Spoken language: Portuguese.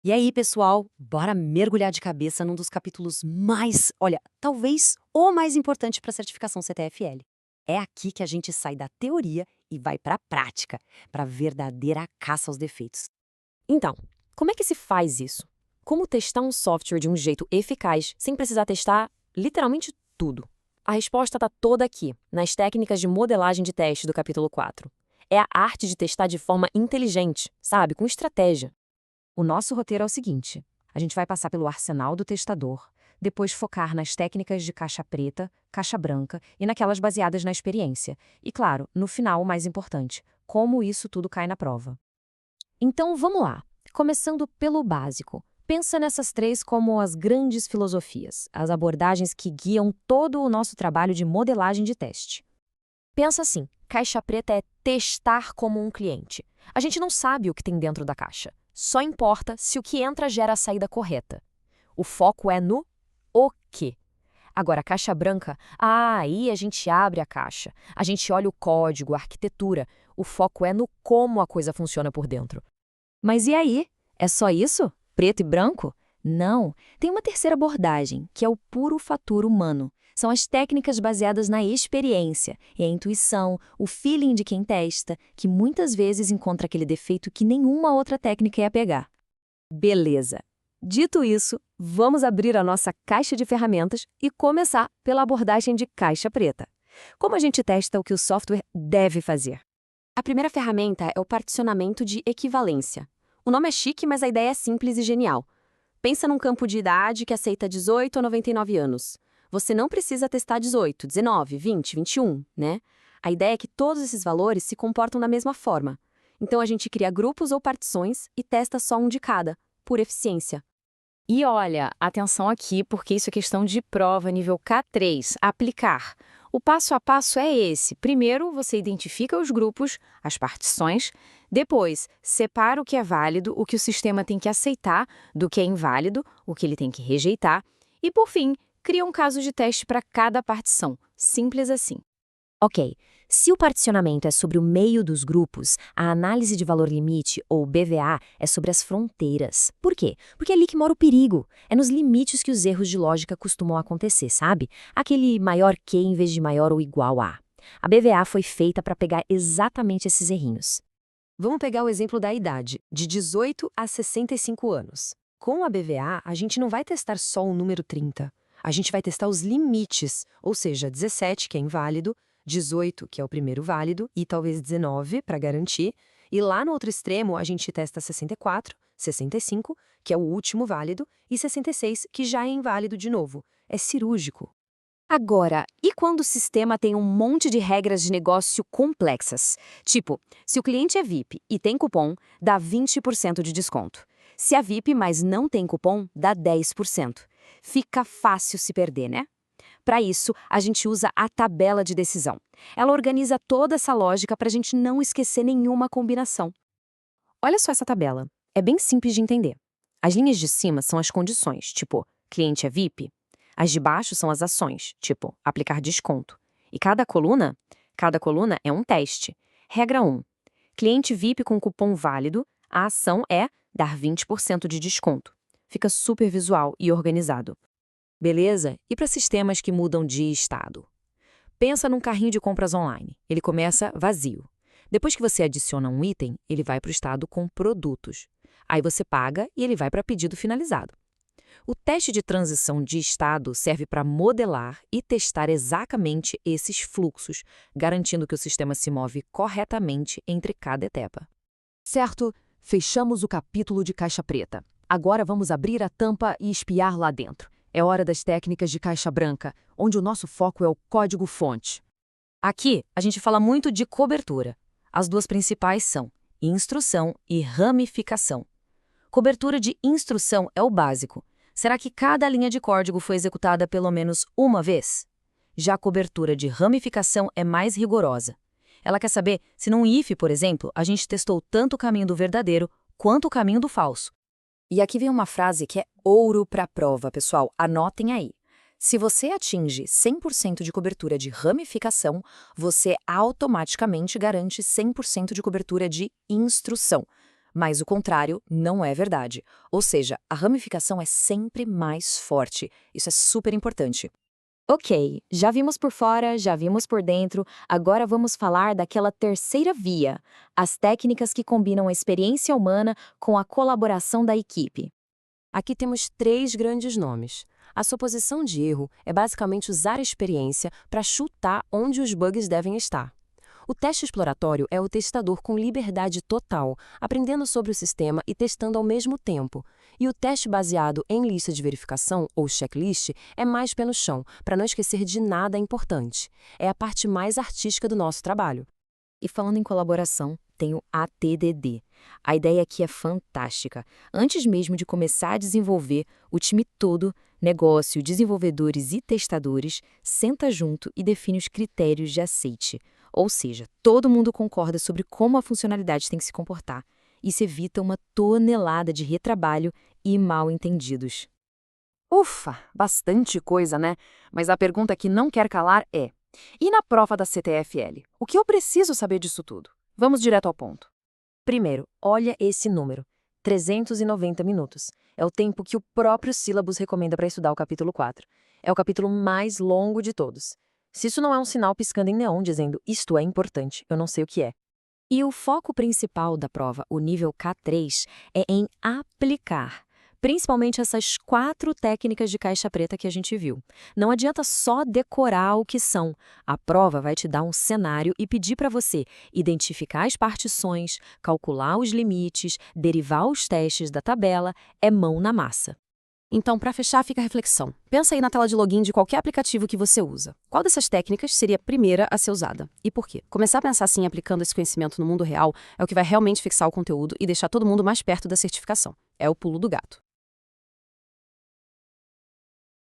E aí, pessoal, bora mergulhar de cabeça num dos capítulos mais, olha, talvez o mais importante para a certificação CTFL. É aqui que a gente sai da teoria e vai para a prática, para a verdadeira caça aos defeitos. Então, como é que se faz isso? Como testar um software de um jeito eficaz sem precisar testar literalmente tudo? A resposta está toda aqui, nas técnicas de modelagem de teste do capítulo 4. É a arte de testar de forma inteligente, sabe, com estratégia. O nosso roteiro é o seguinte: a gente vai passar pelo arsenal do testador, depois focar nas técnicas de caixa preta, caixa branca e naquelas baseadas na experiência. E claro, no final, o mais importante, como isso tudo cai na prova. Então vamos lá, começando pelo básico. Pensa nessas três como as grandes filosofias, as abordagens que guiam todo o nosso trabalho de modelagem de teste. Pensa assim, caixa preta é testar como um cliente. A gente não sabe o que tem dentro da caixa. Só importa se o que entra gera a saída correta. O foco é no o quê. Agora, caixa branca, aí a gente abre a caixa. A gente olha o código, a arquitetura. O foco é no como a coisa funciona por dentro. Mas e aí? É só isso? Preto e branco? Não, tem uma terceira abordagem, que é o puro fator humano. São as técnicas baseadas na experiência e a intuição, o feeling de quem testa, que muitas vezes encontra aquele defeito que nenhuma outra técnica ia pegar. Beleza. Dito isso, vamos abrir a nossa caixa de ferramentas e começar pela abordagem de caixa preta. Como a gente testa o que o software deve fazer? A primeira ferramenta é o particionamento de equivalência. O nome é chique, mas a ideia é simples e genial. Pensa num campo de idade que aceita 18 a 99 anos. Você não precisa testar 18, 19, 20, 21, né? A ideia é que todos esses valores se comportam da mesma forma. Então a gente cria grupos ou partições e testa só um de cada, por eficiência. E olha, atenção aqui, porque isso é questão de prova nível K3, aplicar. O passo a passo é esse. Primeiro, você identifica os grupos, as partições. Depois, separa o que é válido, o que o sistema tem que aceitar, do que é inválido, o que ele tem que rejeitar. E, por fim, cria um caso de teste para cada partição. Simples assim. Ok, se o particionamento é sobre o meio dos grupos, a análise de valor limite, ou BVA, é sobre as fronteiras. Por quê? Porque é ali que mora o perigo. É nos limites que os erros de lógica costumam acontecer, sabe? Aquele maior que em vez de maior ou igual a. A BVA foi feita para pegar exatamente esses errinhos. Vamos pegar o exemplo da idade, de 18 a 65 anos. Com a BVA, a gente não vai testar só o número 30. A gente vai testar os limites, ou seja, 17, que é inválido, 18, que é o primeiro válido, e talvez 19, para garantir. E lá no outro extremo, a gente testa 64, 65, que é o último válido, e 66, que já é inválido de novo. É cirúrgico. Agora, e quando o sistema tem um monte de regras de negócio complexas? Tipo, se o cliente é VIP e tem cupom, dá 20% de desconto. Se é VIP, mas não tem cupom, dá 10%. Fica fácil se perder, né? Para isso, a gente usa a tabela de decisão. Ela organiza toda essa lógica para a gente não esquecer nenhuma combinação. Olha só essa tabela. É bem simples de entender. As linhas de cima são as condições, tipo, cliente é VIP. As de baixo são as ações, tipo, aplicar desconto. E cada coluna é um teste. Regra 1. Cliente VIP com cupom válido, a ação é dar 20% de desconto. Fica super visual e organizado. Beleza? E para sistemas que mudam de estado? Pensa num carrinho de compras online. Ele começa vazio. Depois que você adiciona um item, ele vai para o estado com produtos. Aí você paga e ele vai para pedido finalizado. O teste de transição de estado serve para modelar e testar exatamente esses fluxos, garantindo que o sistema se move corretamente entre cada etapa. Certo, fechamos o capítulo de caixa preta. Agora vamos abrir a tampa e espiar lá dentro. É hora das técnicas de caixa branca, onde o nosso foco é o código-fonte. Aqui, a gente fala muito de cobertura. As duas principais são instrução e ramificação. Cobertura de instrução é o básico. Será que cada linha de código foi executada pelo menos uma vez? Já a cobertura de ramificação é mais rigorosa. Ela quer saber se num if, por exemplo, a gente testou tanto o caminho do verdadeiro quanto o caminho do falso. E aqui vem uma frase que é ouro para a prova, pessoal. Anotem aí. Se você atinge 100% de cobertura de ramificação, você automaticamente garante 100% de cobertura de instrução. Mas o contrário não é verdade. Ou seja, a ramificação é sempre mais forte. Isso é super importante. Ok, já vimos por fora, já vimos por dentro, agora vamos falar daquela terceira via, as técnicas que combinam a experiência humana com a colaboração da equipe. Aqui temos 3 grandes nomes. A suposição de erro é basicamente usar a experiência para chutar onde os bugs devem estar. O teste exploratório é o testador com liberdade total, aprendendo sobre o sistema e testando ao mesmo tempo. E o teste baseado em lista de verificação, ou checklist, é mais pé no chão, para não esquecer de nada importante. É a parte mais artística do nosso trabalho. E falando em colaboração, tem o ATDD. A ideia aqui é fantástica. Antes mesmo de começar a desenvolver, o time todo, negócio, desenvolvedores e testadores, senta junto e define os critérios de aceite. Ou seja, todo mundo concorda sobre como a funcionalidade tem que se comportar. Isso evita uma tonelada de retrabalho e mal-entendidos. Ufa, bastante coisa, né? Mas a pergunta que não quer calar é: e na prova da CTFL? O que eu preciso saber disso tudo? Vamos direto ao ponto. Primeiro, olha esse número. 390 minutos. É o tempo que o próprio Syllabus recomenda para estudar o capítulo 4. É o capítulo mais longo de todos. Se isso não é um sinal piscando em neon dizendo isto é importante, eu não sei o que é. E o foco principal da prova, o nível K3, é em aplicar, principalmente essas 4 técnicas de caixa preta que a gente viu. Não adianta só decorar o que são. A prova vai te dar um cenário e pedir para você identificar as partições, calcular os limites, derivar os testes da tabela, é mão na massa. Então, para fechar, fica a reflexão. Pensa aí na tela de login de qualquer aplicativo que você usa. Qual dessas técnicas seria a primeira a ser usada? E por quê? Começar a pensar assim, aplicando esse conhecimento no mundo real, é o que vai realmente fixar o conteúdo e deixar todo mundo mais perto da certificação. É o pulo do gato.